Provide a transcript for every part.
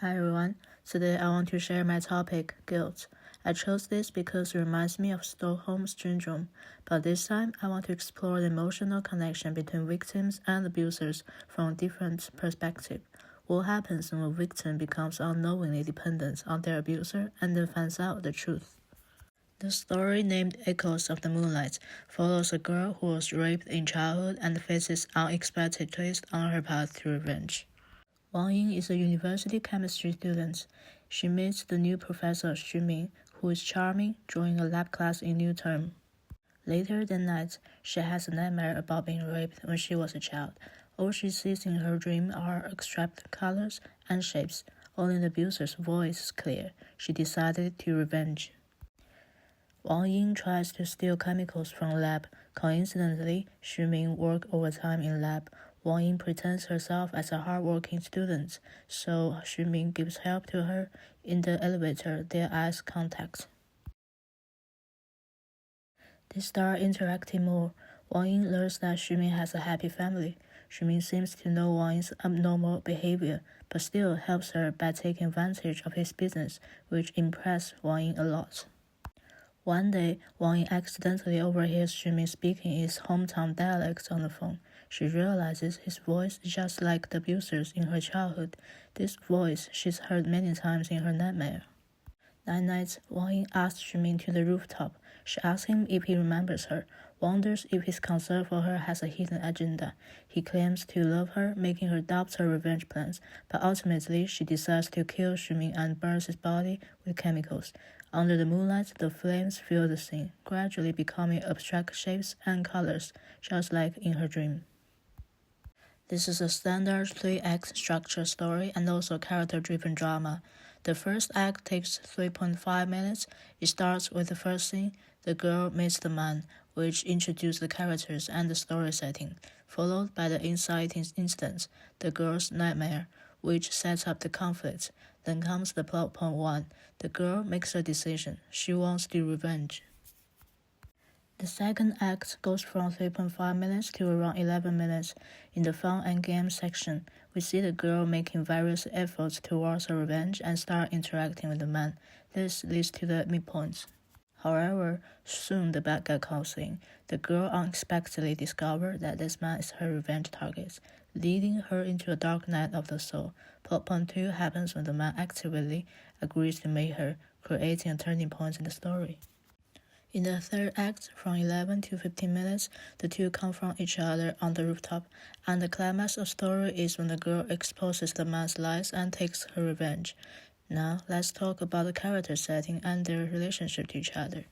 Hi everyone, today I want to share my topic, guilt. I chose this because it reminds me of Stockholm Syndrome, but this time I want to explore the emotional connection between victims and abusers from a different perspective. What happens when a victim becomes unknowingly dependent on their abuser and then finds out the truth? The story, named Echoes of the Moonlight, follows a girl who was raped in childhood and faces unexpected twist on her path to revenge. Wang Ying is a university chemistry student. She meets the new professor Xu Ming, who is charming, joining a lab class in new term. Later that night, she has a nightmare about being raped when she was a child. All she sees in her dream are abstract colors and shapes. Only the abuser's voice is clear. She decided to revenge. Wang Ying tries to steal chemicals from lab. Coincidentally, Xu Ming works overtime in lab. Wang Ying pretends herself as a hardworking student, so Xu Ming gives help to her. In the elevator, their eyes contact. They start interacting more. Wang Ying learns that Xu Ming has a happy family. Xu Ming seems to know Wang Ying's abnormal behavior, but still helps her by taking advantage of his business, which impresses Wang Ying a lot. One day, Wang Ying accidentally overhears Xu Ming speaking his hometown dialect on the phone. She realizes his voice is just like the abuser's in her childhood. This voice she's heard many times in her nightmare. That night, Wang Ying asks Xu Ming to the rooftop. She asks him if he remembers her, wonders if his concern for her has a hidden agenda. He claims to love her, making her doubt her revenge plans, but ultimately she decides to kill Xu Ming and burns his body with chemicals. Under the moonlight, the flames fill the scene, gradually becoming abstract shapes and colors, just like in her dream. This is a standard 3-act structure story and also character-driven drama. The first act takes 3.5 minutes. It starts with the first scene, the girl meets the man, which introduces the characters and the story setting, followed by the inciting incident, the girl's nightmare, which sets up the conflict. Then comes the plot point 1. The girl makes a decision. She wants to revenge. The second act goes from 3.5 minutes to around 11 minutes. In the fun and game section, we see the girl making various efforts towards her revenge and start interacting with the man. This leads to the midpoint. However, soon the bad guy comes in. The girl unexpectedly discovers that this man is her revenge target, leading her into a dark night of the soul. Plot point 2 happens when the man actively agrees to meet her, creating a turning point in the story. In the third act, from 11 to 15 minutes, the two confront each other on the rooftop, and the climax of the story is when the girl exposes the man's lies and takes her revenge. Now, let's talk about the character setting and their relationship to each other.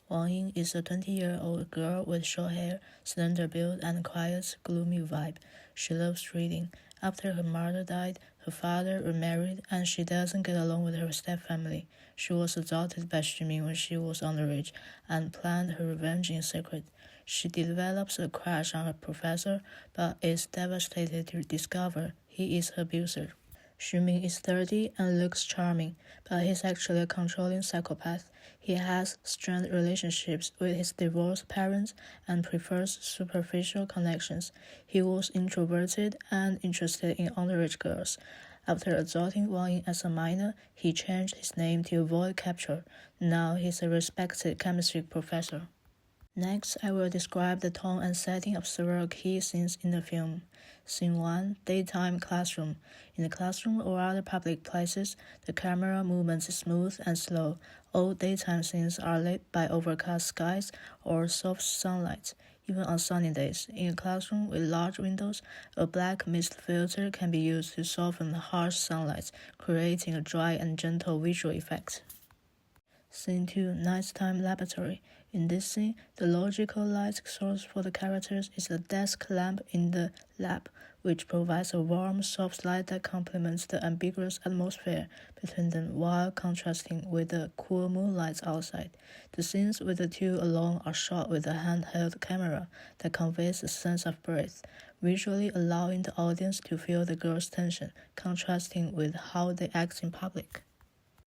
Wang Ying is a 20-year-old girl with short hair, slender build, and quiet, gloomy vibe. She loves reading. After her mother died, her father remarried, and she doesn't get along with her stepfamily. She was adopted by Xu Ming when she was underage and planned her revenge in secret. She develops a crush on her professor, but is devastated to discover he is her abuser. Xu Ming is 30 and looks charming, but he's actually a controlling psychopath. He has strained relationships with his divorced parents and prefers superficial connections. He was introverted and interested in underage girls. After adopting Wang Ying as a minor, he changed his name to avoid capture. Now he's a respected chemistry professor. Next, I will describe the tone and setting of several key scenes in the film. Scene 1. Daytime classroom. In the classroom or other public places, the camera movement is smooth and slow. All daytime scenes are lit by overcast skies or soft sunlight. Even on sunny days, in a classroom with large windows, a black mist filter can be used to soften harsh sunlight, creating a dry and gentle visual effect. Scene 2. Nighttime laboratory. In this scene, the logical light source for the characters is a desk lamp in the lab, which provides a warm, soft light that complements the ambiguous atmosphere between them while contrasting with the cool moonlight outside. The scenes with the two alone are shot with a handheld camera that conveys a sense of breadth, visually allowing the audience to feel the girls' tension, contrasting with how they act in public.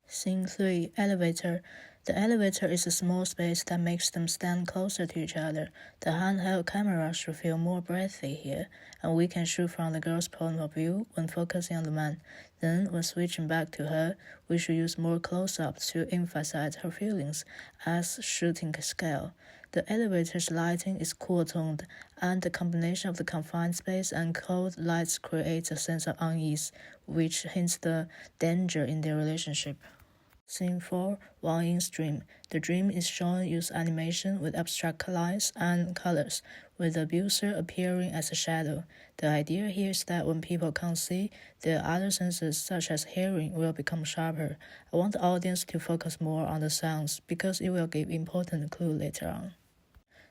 Scene 3. Elevator. The elevator is a small space that makes them stand closer to each other. The handheld camera should feel more breathy here, and we can shoot from the girl's point of view when focusing on the man. Then, when switching back to her, we should use more close-ups to emphasize her feelings as shooting scale. The elevator's lighting is cool-toned, and the combination of the confined space and cold lights creates a sense of unease, which hints the danger in their relationship. Scene 4. Wang Ying's dream. The dream is shown use animation with abstract lines and colors, with the abuser appearing as a shadow. The idea here is that when people can't see, their other senses, such as hearing, will become sharper. I want the audience to focus more on the sounds, because it will give important clue later on.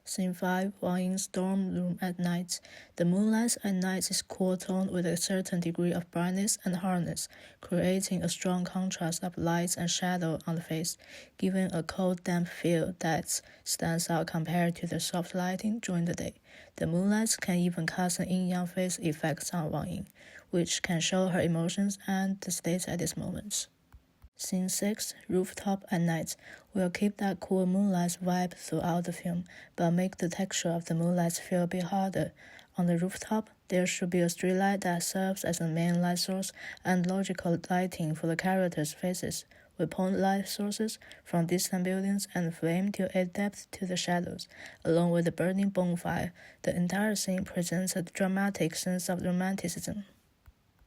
Scene 5. Wang Ying's dorm room at night. The moonlight at night is cool-toned with a certain degree of brightness and hardness, creating a strong contrast of light and shadow on the face, giving a cold, damp feel that stands out compared to the soft lighting during the day. The moonlight can even cast an yin-yang face effect on Wang Ying, which can show her emotions and the state at this moment. Scene 6. Rooftop at night. We'll keep that cool moonlight vibe throughout the film, but make the texture of the moonlight feel a bit harder. On the rooftop, there should be a street light that serves as a main light source and logical lighting for the characters' faces, with point light sources from distant buildings and flame to add depth to the shadows, along with a burning bonfire. The entire scene presents a dramatic sense of romanticism.